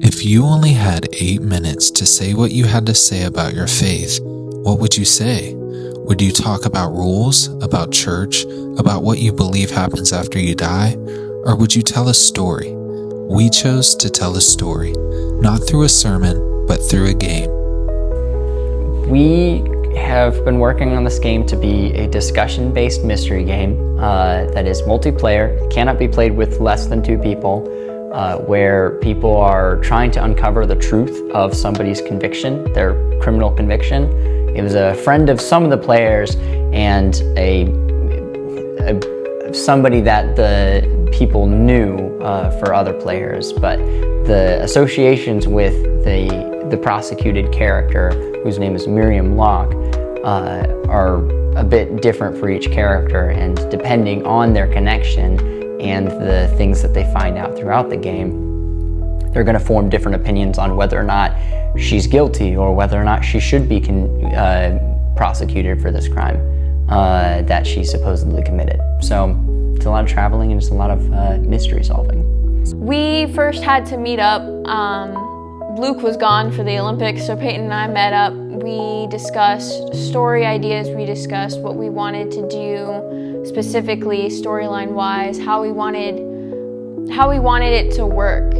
If you only had 8 minutes to say what you had to say about your faith, what would you say? Would you talk about rules, about church, about what you believe happens after you die? Or would you tell a story? We chose to tell a story, not through a sermon, but through a game. We have been working on this game to be a discussion-based mystery game that is multiplayer, cannot be played with less than 2 people, where people are trying to uncover the truth of somebody's conviction, their criminal conviction. It was a friend of some of the players and somebody that the people knew for other players, but the associations with the prosecuted character, whose name is Miriam Locke, are a bit different for each character, and depending on their connection and the things that they find out throughout the game, they're going to form different opinions on whether or not she's guilty or whether or not she should be prosecuted for this crime that she supposedly committed. So it's a lot of traveling and it's a lot of mystery solving. We first had to meet up. Luke was gone for the Olympics, so Peyton and I met up. We discussed story ideas, we discussed what we wanted to do, specifically storyline-wise, how we wanted it to work,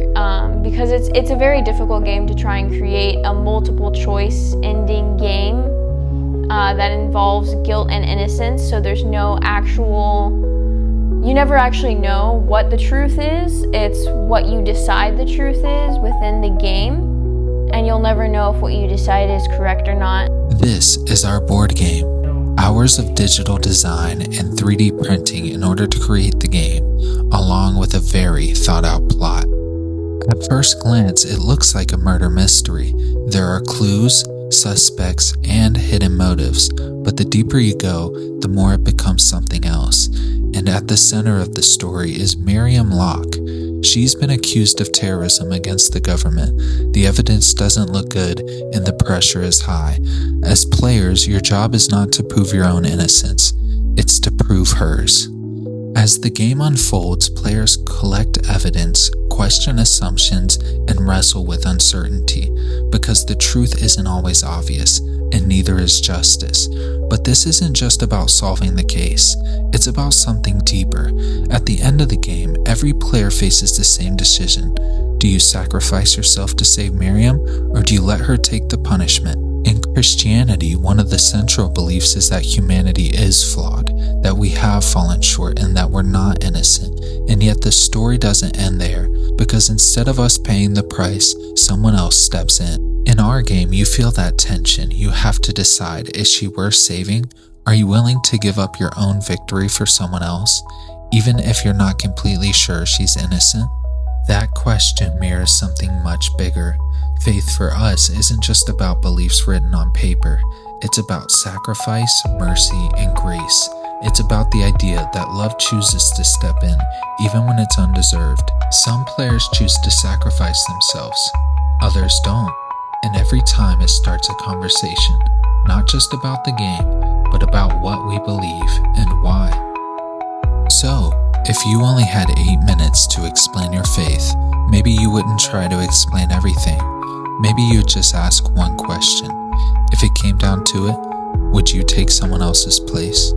because it's a very difficult game to try and create a multiple choice ending game that involves guilt and innocence, so there's you never actually know what the truth is. It's what you decide the truth is within the game, and you'll never know if what you decide is correct or not. This is our board game. Hours of digital design and 3D printing in order to create the game, along with a very thought-out plot. At first glance, it looks like a murder mystery. There are clues, suspects, and hidden motives, but the deeper you go, the more it becomes something else. And at the center of the story is Miriam Locke. She's been accused of terrorism against the government. The evidence doesn't look good, and the pressure is high. As players, your job is not to prove your own innocence, it's to prove hers. As the game unfolds, players collect evidence, question assumptions, and wrestle with uncertainty, because the truth isn't always obvious, and neither is justice. But this isn't just about solving the case, it's about something deeper. At the end of the game, every player faces the same decision. Do you sacrifice yourself to save Miriam, or do you let her take the punishment? In Christianity, one of the central beliefs is that humanity is flawed, that we have fallen short, and that we're not innocent. And yet the story doesn't end there, because instead of us paying the price, someone else steps in. In our game, you feel that tension. You have to decide, is she worth saving? Are you willing to give up your own victory for someone else, even if you're not completely sure she's innocent? That question mirrors something much bigger. Faith for us isn't just about beliefs written on paper. It's about sacrifice, mercy, and grace. It's about the idea that love chooses to step in, even when it's undeserved. Some players choose to sacrifice themselves, others don't. And every time it starts a conversation, not just about the game, but about what we believe and why. So, if you only had 8 minutes to explain your faith, maybe you wouldn't try to explain everything. Maybe you'd just ask one question. If it came down to it, would you take someone else's place?